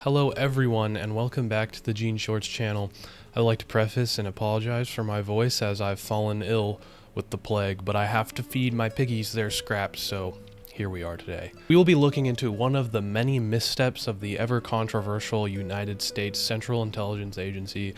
Hello everyone and welcome back to the Gene Shorts channel. I'd like to preface and apologize for my voice as I've fallen ill with the plague, but I have to feed my piggies their scraps, so here we are today. We will be looking into one of the many missteps of the ever-controversial United States Central Intelligence Agency,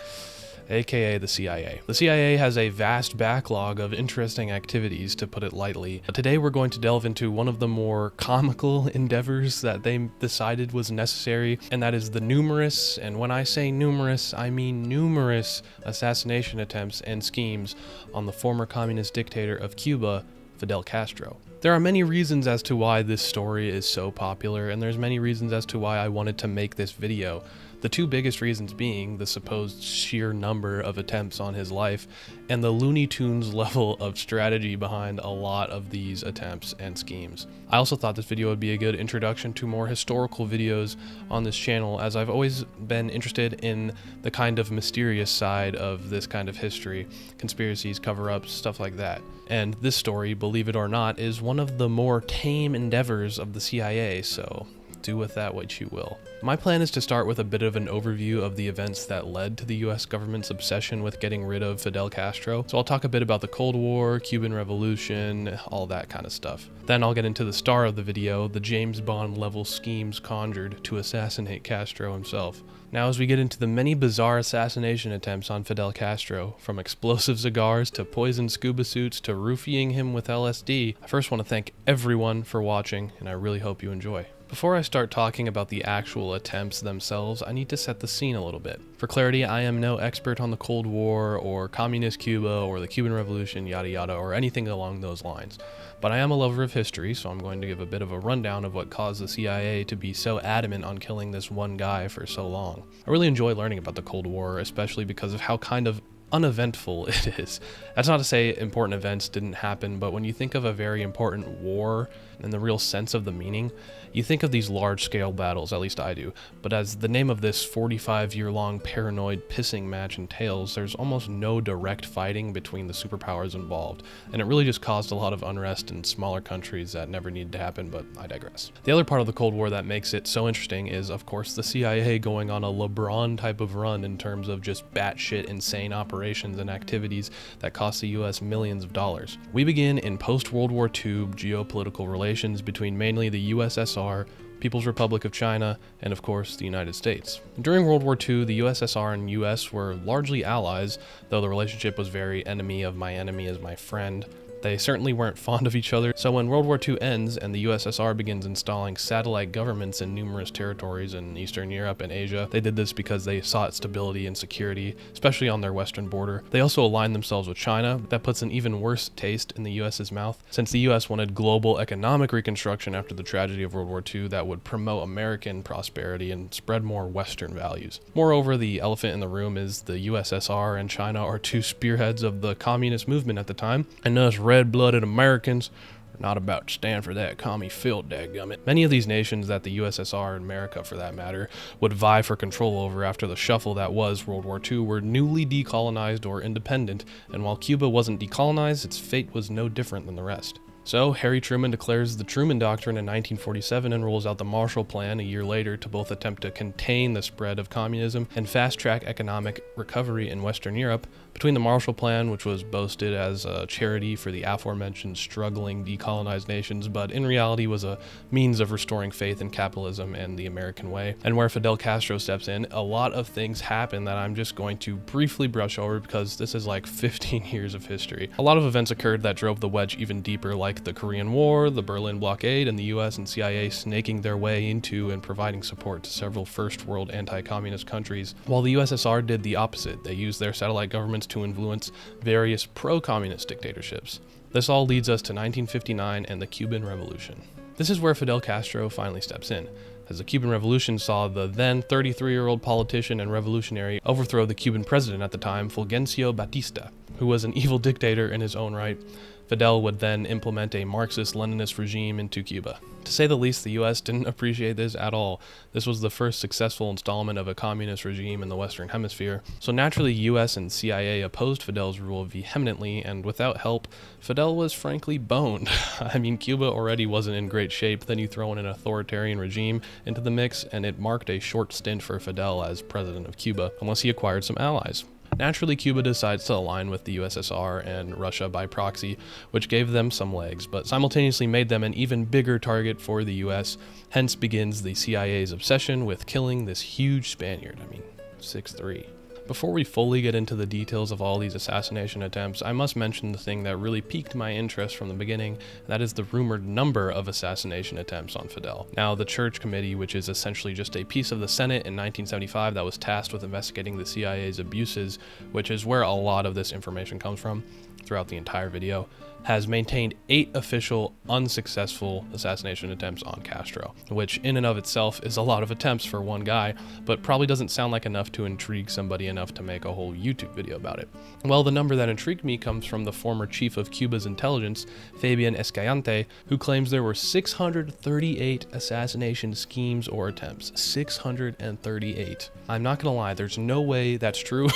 aka the CIA. The CIA has a vast backlog of interesting activities, to put it lightly. But today we're going to delve into one of the more comical endeavors that they decided was necessary, and that is the numerous, and when I say numerous, I mean numerous assassination attempts and schemes on the former communist dictator of Cuba, Fidel Castro. There are many reasons as to why this story is so popular, and there's many reasons as to why I wanted to make this video. The two biggest reasons being the supposed sheer number of attempts on his life and the Looney Tunes level of strategy behind a lot of these attempts and schemes. I also thought this video would be a good introduction to more historical videos on this channel, as I've always been interested in the kind of mysterious side of this kind of history, conspiracies, cover-ups, stuff like that. And this story, believe it or not, is one of the more tame endeavors of the CIA, so do with that what you will. My plan is to start with a bit of an overview of the events that led to the US government's obsession with getting rid of Fidel Castro. So I'll talk a bit about the Cold War, Cuban Revolution, all that kind of stuff. Then I'll get into the star of the video, the James Bond level schemes conjured to assassinate Castro himself. Now, as we get into the many bizarre assassination attempts on Fidel Castro, from explosive cigars to poisoned scuba suits to roofying him with LSD, I first want to thank everyone for watching, and I really hope you enjoy. Before I start talking about the actual attempts themselves, I need to set the scene a little bit. For clarity, I am no expert on the Cold War or Communist Cuba or the Cuban Revolution, yada yada, or anything along those lines. But I am a lover of history, so I'm going to give a bit of a rundown of what caused the CIA to be so adamant on killing this one guy for so long. I really enjoy learning about the Cold War, especially because of how kind of uneventful it is. That's not to say important events didn't happen, but when you think of a very important war in the real sense of the meaning, you think of these large-scale battles, at least I do, but as the name of this 45-year-long paranoid pissing match entails, there's almost no direct fighting between the superpowers involved, and it really just caused a lot of unrest in smaller countries that never needed to happen, but I digress. The other part of the Cold War that makes it so interesting is, of course, the CIA going on a LeBron type of run in terms of just batshit insane operations and activities that cost the US millions of dollars. We begin in post-World War II geopolitical relations between mainly the USSR, People's Republic of China, and of course the United States. During World War II, the USSR and US were largely allies, though the relationship was very enemy of my enemy is my friend. They certainly weren't fond of each other, so when World War II ends and the USSR begins installing satellite governments in numerous territories in Eastern Europe and Asia, they did this because they sought stability and security, especially on their western border. They also aligned themselves with China. That puts an even worse taste in the US's mouth, since the US wanted global economic reconstruction after the tragedy of World War II that would promote American prosperity and spread more Western values. Moreover, the elephant in the room is the USSR and China are two spearheads of the communist movement at the time, and us red-blooded Americans are not about to stand for that commie filth, dadgummit. Many of these nations that the USSR and America, for that matter, would vie for control over after the shuffle that was World War II were newly decolonized or independent, and while Cuba wasn't decolonized, its fate was no different than the rest. So, Harry Truman declares the Truman Doctrine in 1947 and rolls out the Marshall Plan a year later to both attempt to contain the spread of communism and fast-track economic recovery in Western Europe. Between the Marshall Plan, which was boasted as a charity for the aforementioned struggling decolonized nations, but in reality was a means of restoring faith in capitalism and the American way, and where Fidel Castro steps in, a lot of things happen that I'm just going to briefly brush over because this is like 15 years of history. A lot of events occurred that drove the wedge even deeper, like the Korean War, the Berlin blockade, and the US and CIA snaking their way into and providing support to several first world anti-communist countries, while the USSR did the opposite. They used their satellite governments to influence various pro-communist dictatorships. This all leads us to 1959 and the Cuban Revolution. This is where Fidel Castro finally steps in, as the Cuban Revolution saw the then 33-year-old politician and revolutionary overthrow the Cuban president at the time, Fulgencio Batista, who was an evil dictator in his own right. Fidel would then implement a Marxist-Leninist regime into Cuba. To say the least, the US didn't appreciate this at all. This was the first successful installment of a communist regime in the Western Hemisphere, so naturally US and CIA opposed Fidel's rule vehemently, and without help, Fidel was frankly boned. I mean, Cuba already wasn't in great shape, then you throw in an authoritarian regime into the mix, and it marked a short stint for Fidel as president of Cuba, unless he acquired some allies. Naturally, Cuba decides to align with the USSR and Russia by proxy, which gave them some legs, but simultaneously made them an even bigger target for the US, hence begins the CIA's obsession with killing this huge Spaniard. I mean, 6'3". Before we fully get into the details of all these assassination attempts, I must mention the thing that really piqued my interest from the beginning, and that is the rumored number of assassination attempts on Fidel. Now, the Church Committee, which is essentially just a piece of the Senate in 1975 that was tasked with investigating the CIA's abuses, which is where a lot of this information comes from throughout the entire video, has maintained 8 official unsuccessful assassination attempts on Castro, which in and of itself is a lot of attempts for one guy, but probably doesn't sound like enough to intrigue somebody enough to make a whole YouTube video about it. Well, the number that intrigued me comes from the former chief of Cuba's intelligence, Fabian Escalante, who claims there were 638 assassination schemes or attempts. 638. I'm not gonna lie, there's no way that's true.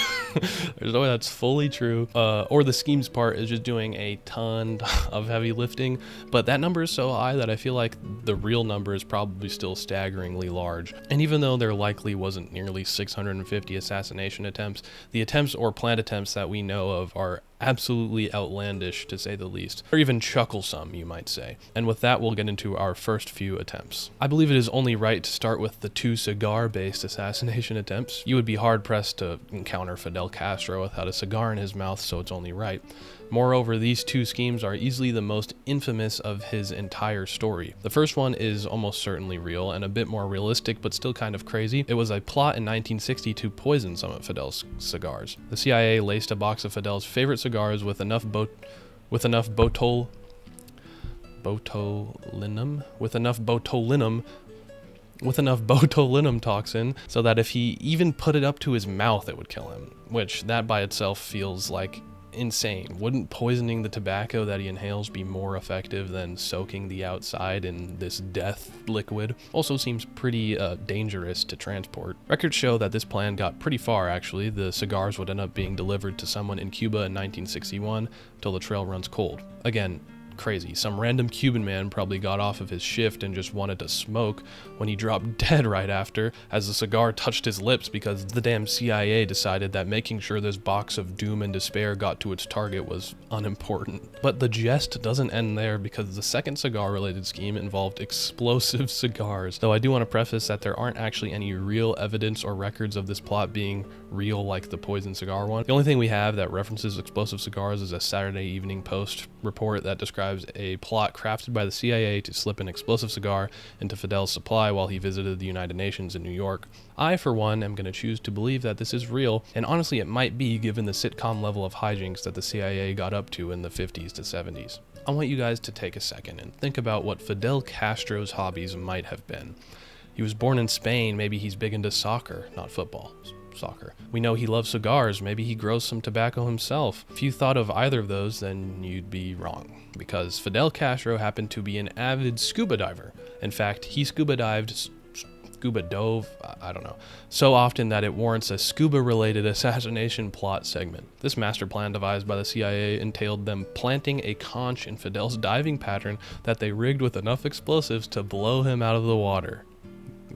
There's no way that's fully true, or the schemes part is just doing a ton of heavy lifting, but that number is so high that I feel like the real number is probably still staggeringly large. And even though there likely wasn't nearly 650 assassination attempts, the attempts or planned attempts that we know of are absolutely outlandish, to say the least, or even chucklesome, you might say. And with that, we'll get into our first few attempts. I believe it is only right to start with the 2 cigar-based assassination attempts. You would be hard-pressed to encounter Fidel Castro without a cigar in his mouth, so it's only right. Moreover, these 2 schemes are easily the most infamous of his entire story. The first one is almost certainly real and a bit more realistic, but still kind of crazy. It was a plot in 1960 to poison some of Fidel's cigars. The CIA laced a box of Fidel's favorite cigars with enough botulinum toxin so that if he even put it up to his mouth, it would kill him, which that by itself feels like insane. Wouldn't poisoning the tobacco that he inhales be more effective than soaking the outside in this death liquid? Also seems pretty dangerous to transport. Records show that this plan got pretty far, actually. The cigars would end up being delivered to someone in Cuba in 1961 till the trail runs cold. Again, crazy. Some random Cuban man probably got off of his shift and just wanted to smoke when he dropped dead right after as the cigar touched his lips because the damn CIA decided that making sure this box of doom and despair got to its target was unimportant. But the jest doesn't end there because the second cigar-related scheme involved explosive cigars. Though I do want to preface that there aren't actually any real evidence or records of this plot being real like the poison cigar one. The only thing we have that references explosive cigars is a Saturday Evening Post report that describes a plot crafted by the CIA to slip an explosive cigar into Fidel's supply while he visited the United Nations in New York. I, for one, am going to choose to believe that this is real, and honestly it might be given the sitcom level of hijinks that the CIA got up to in the 50s to 70s. I want you guys to take a second and think about what Fidel Castro's hobbies might have been. He was born in Spain, maybe he's big into soccer, not football. Soccer. We know he loves cigars, maybe he grows some tobacco himself. If you thought of either of those, then you'd be wrong, because Fidel Castro happened to be an avid scuba diver. In fact, he scuba dove, I don't know, so often that it warrants a scuba-related assassination plot segment. This master plan devised by the CIA entailed them planting a conch in Fidel's diving pattern that they rigged with enough explosives to blow him out of the water.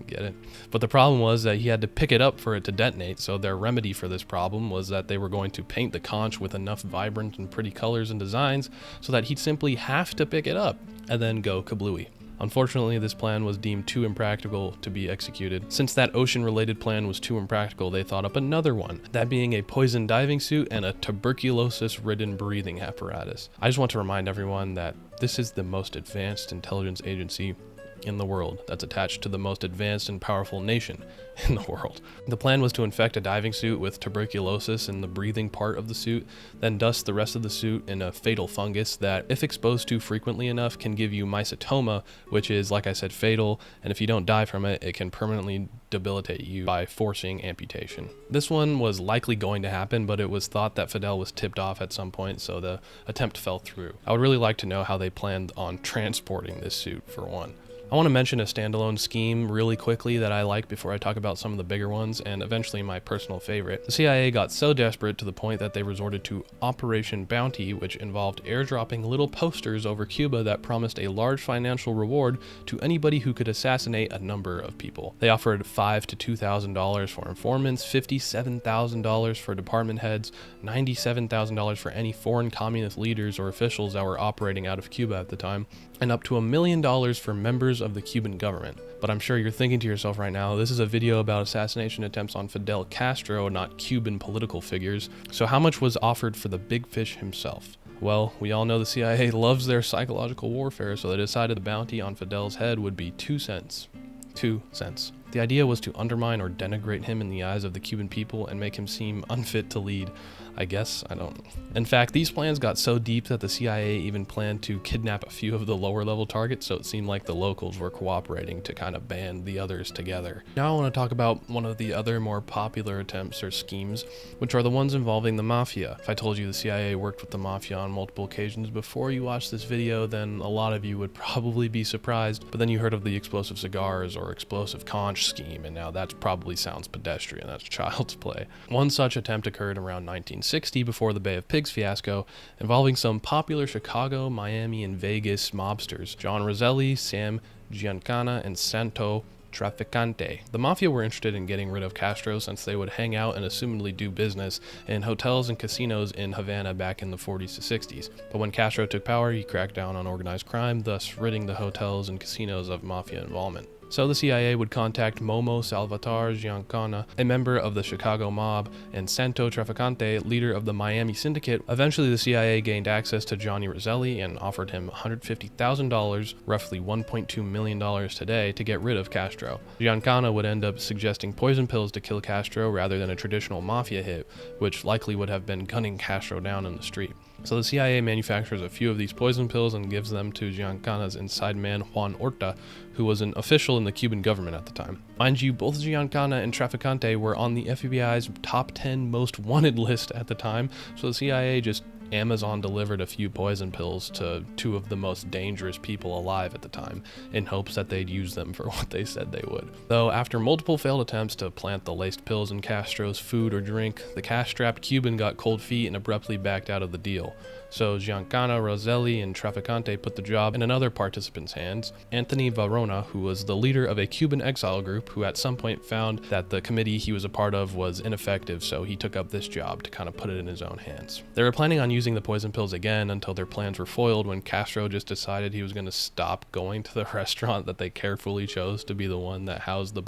Get it? But the problem was that he had to pick it up for it to detonate, so their remedy for this problem was that they were going to paint the conch with enough vibrant and pretty colors and designs so that he'd simply have to pick it up and then go kablooey. Unfortunately, this plan was deemed too impractical to be executed. Since that ocean-related plan was too impractical, they thought up another one, that being a poison diving suit and a tuberculosis-ridden breathing apparatus. I just want to remind everyone that this is the most advanced intelligence agency in the world that's attached to the most advanced and powerful nation in the world. The plan was to infect a diving suit with tuberculosis in the breathing part of the suit, then dust the rest of the suit in a fatal fungus that, if exposed to frequently enough, can give you mycetoma, which is, like I said, fatal, and if you don't die from it, it can permanently debilitate you by forcing amputation. This one was likely going to happen, but it was thought that Fidel was tipped off at some point, so the attempt fell through. I would really like to know how they planned on transporting this suit, for one. I want to mention a standalone scheme really quickly that I like before I talk about some of the bigger ones, and eventually my personal favorite. The CIA got so desperate to the point that they resorted to Operation Bounty, which involved airdropping little posters over Cuba that promised a large financial reward to anybody who could assassinate a number of people. They offered $5,000 to $2,000 for informants, $57,000 for department heads, $97,000 for any foreign communist leaders or officials that were operating out of Cuba at the time, and up to $1 million for members of the Cuban government. But I'm sure you're thinking to yourself right now, this is a video about assassination attempts on Fidel Castro, not Cuban political figures. So how much was offered for the big fish himself? Well, we all know the CIA loves their psychological warfare, so they decided the bounty on Fidel's head would be 2 cents. 2 cents. The idea was to undermine or denigrate him in the eyes of the Cuban people and make him seem unfit to lead. I guess, I don't know. In fact, these plans got so deep that the CIA even planned to kidnap a few of the lower level targets, so it seemed like the locals were cooperating to kind of band the others together. Now I want to talk about one of the other more popular attempts or schemes, which are the ones involving the mafia. If I told you the CIA worked with the mafia on multiple occasions before you watched this video, then a lot of you would probably be surprised, but then you heard of the explosive cigars or explosive conch scheme, and now that probably sounds pedestrian. That's child's play. One such attempt occurred around 1960 before the Bay of Pigs fiasco, involving some popular Chicago, Miami, and Vegas mobsters, John Roselli, Sam Giancana, and Santo Trafficante. The mafia were interested in getting rid of Castro since they would hang out and assumedly do business in hotels and casinos in Havana back in the 40s to 60s. But when Castro took power, he cracked down on organized crime, thus ridding the hotels and casinos of mafia involvement. So the CIA would contact Momo Salvatore Giancana, a member of the Chicago mob, and Santo Trafficante, leader of the Miami syndicate. Eventually the CIA gained access to Johnny Roselli and offered him $150,000, roughly $1.2 million today, to get rid of Castro. Giancana would end up suggesting poison pills to kill Castro rather than a traditional mafia hit, which likely would have been gunning Castro down in the street. So the CIA manufactures a few of these poison pills and gives them to Giancana's inside man Juan Orta, who was an official in the Cuban government at the time. Mind you, both Giancana and Trafficante were on the FBI's top 10 most wanted list at the time, so the CIA just Amazon delivered a few poison pills to two of the most dangerous people alive at the time, in hopes that they'd use them for what they said they would. Though after multiple failed attempts to plant the laced pills in Castro's food or drink, the cash-strapped Cuban got cold feet and abruptly backed out of the deal. So Giancana, Roselli, and Trafficante put the job in another participant's hands, Anthony Varona, who was the leader of a Cuban exile group who at some point found that the committee he was a part of was ineffective, so he took up this job to kind of put it in his own hands. They were planning on using the poison pills again until their plans were foiled when Castro just decided he was going to stop going to the restaurant that they carefully chose to be the one that housed the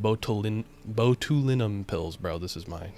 botulinum pills. Bro, this is my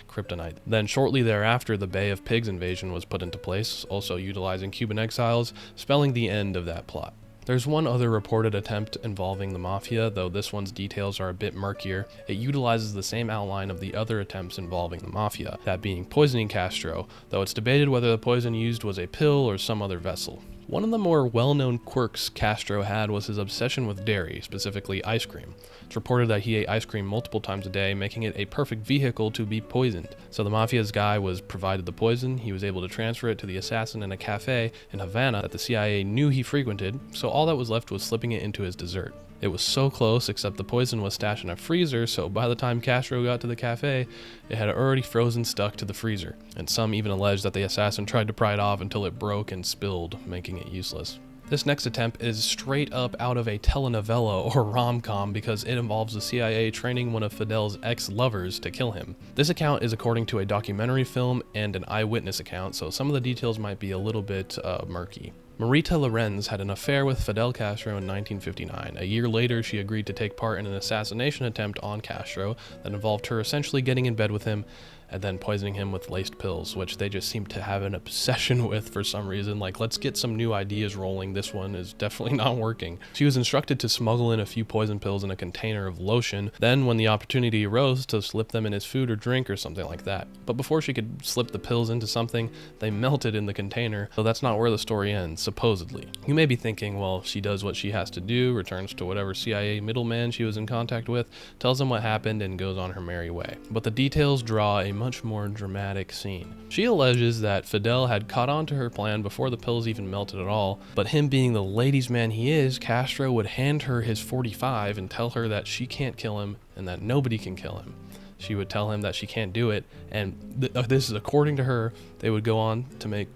kryptonite. Then shortly thereafter, the Bay of Pigs invasion was put into place, also utilizing Cuban exiles, spelling the end of that plot. There's one other reported attempt involving the mafia, though this one's details are a bit murkier. It utilizes the same outline of the other attempts involving the mafia, that being poisoning Castro, though it's debated whether the poison used was a pill or some other vessel. One of the more well-known quirks Castro had was his obsession with dairy, specifically ice cream. It's reported that he ate ice cream multiple times a day, making it a perfect vehicle to be poisoned. So the mafia's guy was provided the poison, he was able to transfer it to the assassin in a cafe in Havana that the CIA knew he frequented, so all that was left was slipping it into his dessert. It was so close, except the poison was stashed in a freezer, so by the time Castro got to the cafe, it had already frozen stuck to the freezer, and some even allege that the assassin tried to pry it off until it broke and spilled, making it useless. This next attempt is straight up out of a telenovela or rom-com because it involves the CIA training one of Fidel's ex-lovers to kill him. This account is according to a documentary film and an eyewitness account, so some of the details might be a little bit murky. Marita Lorenz had an affair with Fidel Castro in 1959. A year later, she agreed to take part in an assassination attempt on Castro that involved her essentially getting in bed with him and then poisoning him with laced pills, which they just seem to have an obsession with for some reason. Like, let's get some new ideas rolling. This one is definitely not working. She was instructed to smuggle in a few poison pills in a container of lotion, then when the opportunity arose, to slip them in his food or drink or something like that. But before she could slip the pills into something, they melted in the container, so that's not where the story ends, supposedly. You may be thinking, well, she does what she has to do, returns to whatever CIA middleman she was in contact with, tells him what happened, and goes on her merry way. But the details draw a much more dramatic scene. She alleges that Fidel had caught on to her plan before the pills even melted at all, but him being the ladies' man he is, Castro would hand her his .45 and tell her that she can't kill him and that nobody can kill him. She would tell him that she can't do it, and this is according to her. They would go on to make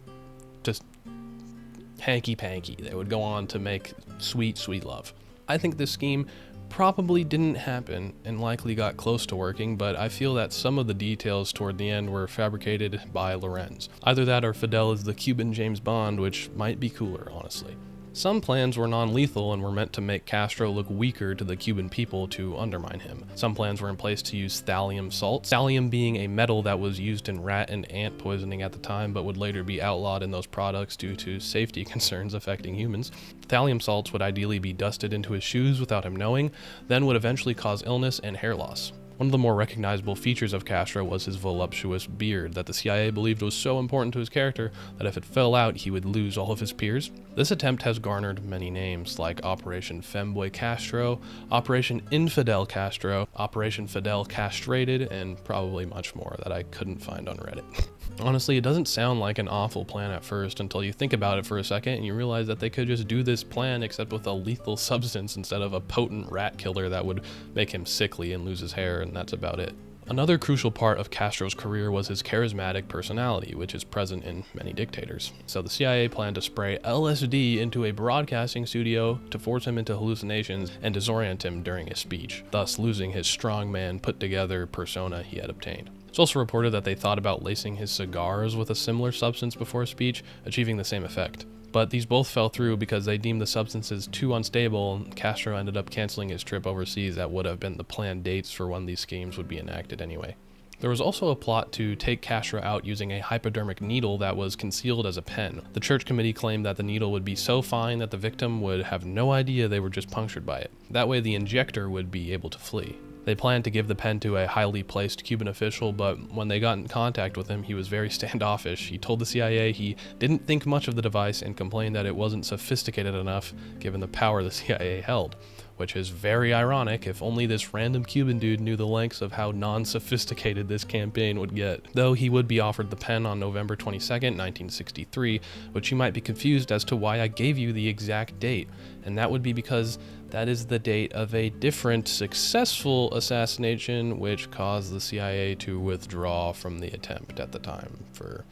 just hanky-panky. They would go on to make sweet, sweet love. I think this scheme probably didn't happen and likely got close to working, but I feel that some of the details toward the end were fabricated by Lorenz. Either that or Fidel is the Cuban James Bond, which might be cooler, honestly. Some plans were non-lethal and were meant to make Castro look weaker to the Cuban people to undermine him. Some plans were in place to use thallium salts, thallium being a metal that was used in rat and ant poisoning at the time but would later be outlawed in those products due to safety concerns affecting humans. Thallium salts would ideally be dusted into his shoes without him knowing, then would eventually cause illness and hair loss. One of the more recognizable features of Castro was his voluptuous beard that the CIA believed was so important to his character that if it fell out, he would lose all of his peers. This attempt has garnered many names, like Operation Femboy Castro, Operation Infidel Castro, Operation Fidel Castrated, and probably much more that I couldn't find on Reddit. Honestly, it doesn't sound like an awful plan at first until you think about it for a second and you realize that they could just do this plan except with a lethal substance instead of a potent rat killer that would make him sickly and lose his hair, and that's about it. Another crucial part of Castro's career was his charismatic personality, which is present in many dictators. So the CIA planned to spray LSD into a broadcasting studio to force him into hallucinations and disorient him during his speech, thus losing his strongman, put-together persona he had obtained. It's also reported that they thought about lacing his cigars with a similar substance before speech, achieving the same effect. But these both fell through because they deemed the substances too unstable, and Castro ended up canceling his trip overseas that would have been the planned dates for when these schemes would be enacted anyway. There was also a plot to take Castro out using a hypodermic needle that was concealed as a pen. The church committee claimed that the needle would be so fine that the victim would have no idea they were just punctured by it. That way the injector would be able to flee. They planned to give the pen to a highly placed Cuban official, but when they got in contact with him, he was very standoffish. He told the CIA he didn't think much of the device and complained that it wasn't sophisticated enough given the power the CIA held, which is very ironic if only this random Cuban dude knew the lengths of how non-sophisticated this campaign would get. Though he would be offered the pen on November 22nd, 1963, which you might be confused as to why I gave you the exact date, and that would be because that is the date of a different successful assassination which caused the CIA to withdraw from the attempt at the time for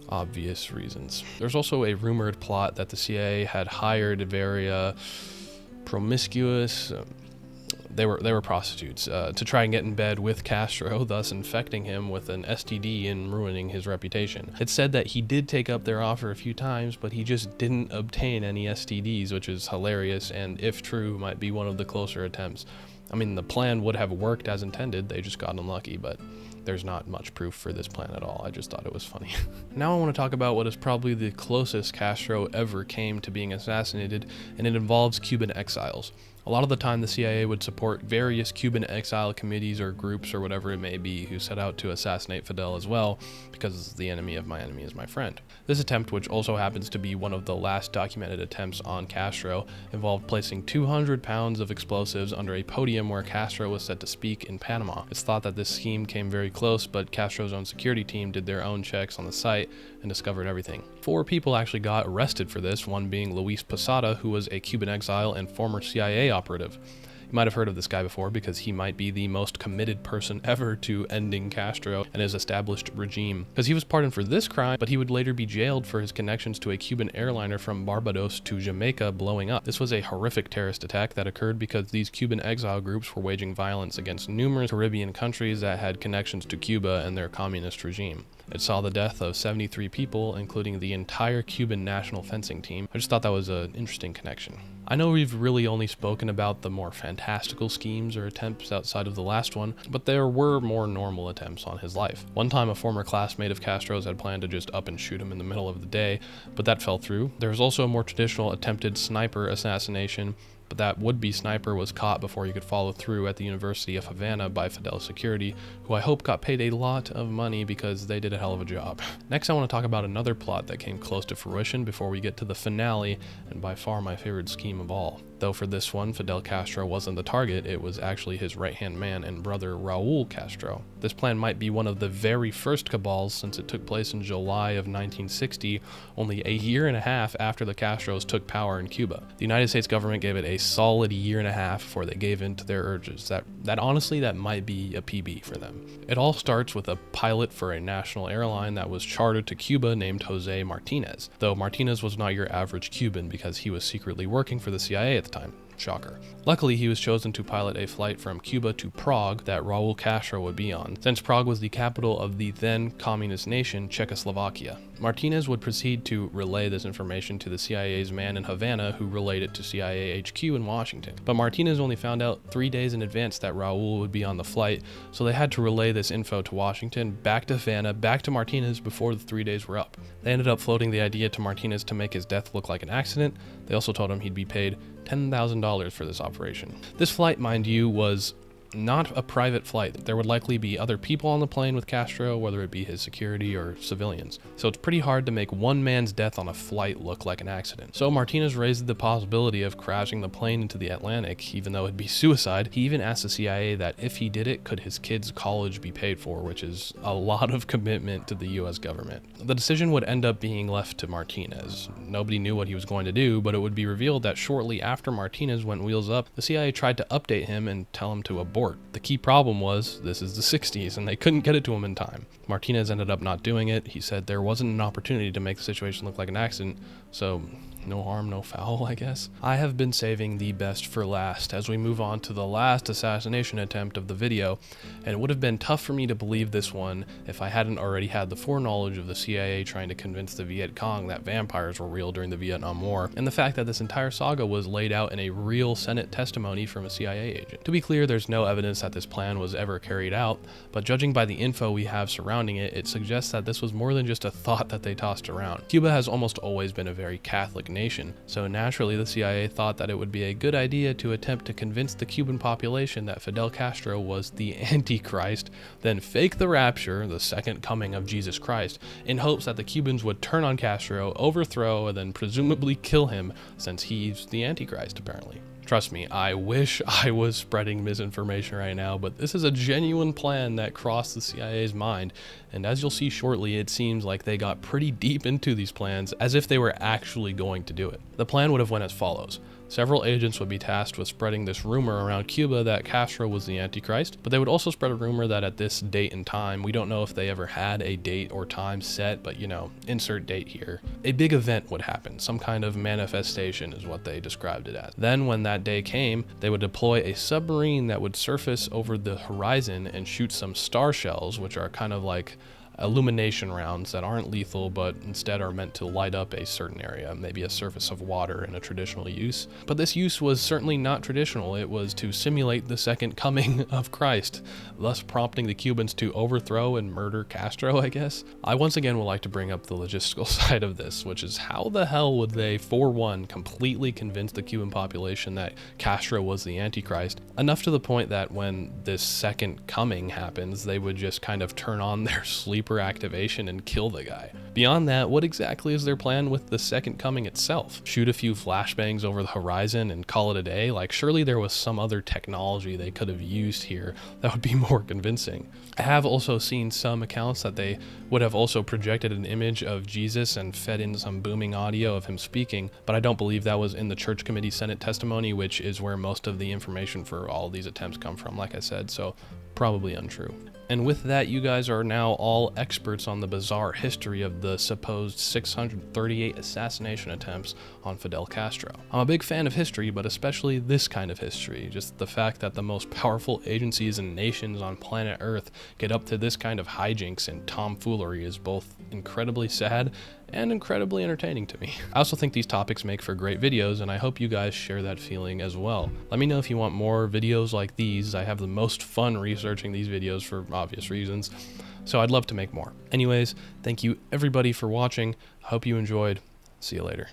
obvious reasons. There's also a rumored plot that the CIA had hired very promiscuous, they were prostitutes, to try and get in bed with Castro, thus infecting him with an STD and ruining his reputation. It's said that he did take up their offer a few times, but he just didn't obtain any STDs, which is hilarious and, if true, might be one of the closer attempts. I mean, the plan would have worked as intended, they just got unlucky, but there's not much proof for this plan at all. I just thought it was funny. Now I want to talk about what is probably the closest Castro ever came to being assassinated, and it involves Cuban exiles. A lot of the time the CIA would support various Cuban exile committees or groups or whatever it may be who set out to assassinate Fidel as well, because the enemy of my enemy is my friend. This attempt, which also happens to be one of the last documented attempts on Castro, involved placing 200 pounds of explosives under a podium where Castro was set to speak in Panama. It's thought that this scheme came very close, but Castro's own security team did their own checks on the site and discovered everything. 4 people actually got arrested for this, one being Luis Posada, who was a Cuban exile and former CIA operative. You might have heard of this guy before because he might be the most committed person ever to ending Castro and his established regime, because he was pardoned for this crime, but he would later be jailed for his connections to a Cuban airliner from Barbados to Jamaica blowing up. This was a horrific terrorist attack that occurred because these Cuban exile groups were waging violence against numerous Caribbean countries that had connections to Cuba and their communist regime. It saw the death of 73 people, including the entire Cuban national fencing team. I just thought that was an interesting connection. I know we've really only spoken about the more fantastical schemes or attempts outside of the last one, but there were more normal attempts on his life. One time a former classmate of Castro's had planned to just up and shoot him in the middle of the day, but that fell through. There was also a more traditional attempted sniper assassination, but that would-be sniper was caught before he could follow through at the University of Havana by Fidel security, who I hope got paid a lot of money because they did a hell of a job. Next, I want to talk about another plot that came close to fruition before we get to the finale, and by far my favorite scheme of all. Though for this one, Fidel Castro wasn't the target, it was actually his right-hand man and brother Raul Castro. This plan might be one of the very first cabals since it took place in July of 1960, only a year and a half after the Castros took power in Cuba. The United States government gave it a solid year and a half before they gave in to their urges. That honestly, that might be a PB for them. It all starts with a pilot for a national airline that was chartered to Cuba named Jose Martinez, though Martinez was not your average Cuban because he was secretly working for the CIA at the time. Shocker. Luckily, he was chosen to pilot a flight from Cuba to Prague that Raul Castro would be on, since Prague was the capital of the then communist nation Czechoslovakia. Martinez would proceed to relay this information to the CIA's man in Havana, who relayed it to CIA HQ in Washington. But Martinez only found out 3 days in advance that Raul would be on the flight, so they had to relay this info to Washington, back to Havana, back to Martinez before the 3 days were up. They ended up floating the idea to Martinez to make his death look like an accident. They also told him he'd be paid $10,000 for this operation. This flight, mind you, was not a private flight. There would likely be other people on the plane with Castro, whether it be his security or civilians. So it's pretty hard to make one man's death on a flight look like an accident. So Martinez raised the possibility of crashing the plane into the Atlantic, even though it'd be suicide. He even asked the CIA that if he did it, could his kids' college be paid for, which is a lot of commitment to the US government. The decision would end up being left to Martinez. Nobody knew what he was going to do, but it would be revealed that shortly after Martinez went wheels up, the CIA tried to update him and tell him to abort. The key problem was, this is the 60s, and they couldn't get it to him in time. Martinez ended up not doing it. He said there wasn't an opportunity to make the situation look like an accident, so no harm, no foul, I guess. I have been saving the best for last as we move on to the last assassination attempt of the video, and it would have been tough for me to believe this one if I hadn't already had the foreknowledge of the CIA trying to convince the Viet Cong that vampires were real during the Vietnam War, and the fact that this entire saga was laid out in a real Senate testimony from a CIA agent. To be clear, there's no evidence that this plan was ever carried out, but judging by the info we have surrounding it, it suggests that this was more than just a thought that they tossed around. Cuba has almost always been a very Catholic nation, so naturally the CIA thought that it would be a good idea to attempt to convince the Cuban population that Fidel Castro was the Antichrist, then fake the rapture, the second coming of Jesus Christ, in hopes that the Cubans would turn on Castro, overthrow, and then presumably kill him, since he's the Antichrist apparently. Trust me, I wish I was spreading misinformation right now, but this is a genuine plan that crossed the CIA's mind, and as you'll see shortly, it seems like they got pretty deep into these plans as if they were actually going to do it. The plan would have went as follows. Several agents would be tasked with spreading this rumor around Cuba that Castro was the Antichrist, but they would also spread a rumor that at this date and time, we don't know if they ever had a date or time set, but you know, insert date here. A big event would happen, some kind of manifestation is what they described it as. Then when that day came, they would deploy a submarine that would surface over the horizon and shoot some star shells, which are kind of like illumination rounds that aren't lethal but instead are meant to light up a certain area, maybe a surface of water in a traditional use. But this use was certainly not traditional. It was to simulate the second coming of Christ, thus prompting the Cubans to overthrow and murder Castro, I guess. I once again would like to bring up the logistical side of this, which is how the hell would they, for one, completely convince the Cuban population that Castro was the Antichrist, enough to the point that when this second coming happens, they would just kind of turn on their sleeper activation and kill the guy. Beyond that, what exactly is their plan with the second coming itself? Shoot a few flashbangs over the horizon and call it a day? Like, surely there was some other technology they could have used here that would be more convincing. I have also seen some accounts that they would have also projected an image of Jesus and fed in some booming audio of him speaking, but I don't believe that was in the Church Committee Senate testimony, which is where most of the information for all these attempts come from, like I said, so probably untrue. And with that, you guys are now all experts on the bizarre history of the supposed 638 assassination attempts on Fidel Castro. I'm a big fan of history, but especially this kind of history. Just the fact that the most powerful agencies and nations on planet Earth get up to this kind of hijinks and tomfoolery is both incredibly sad and incredibly entertaining to me. I also think these topics make for great videos, and I hope you guys share that feeling as well. Let me know if you want more videos like these. I have the most fun researching these videos for obvious reasons, so I'd love to make more. Anyways, thank you everybody for watching. I hope you enjoyed. See you later.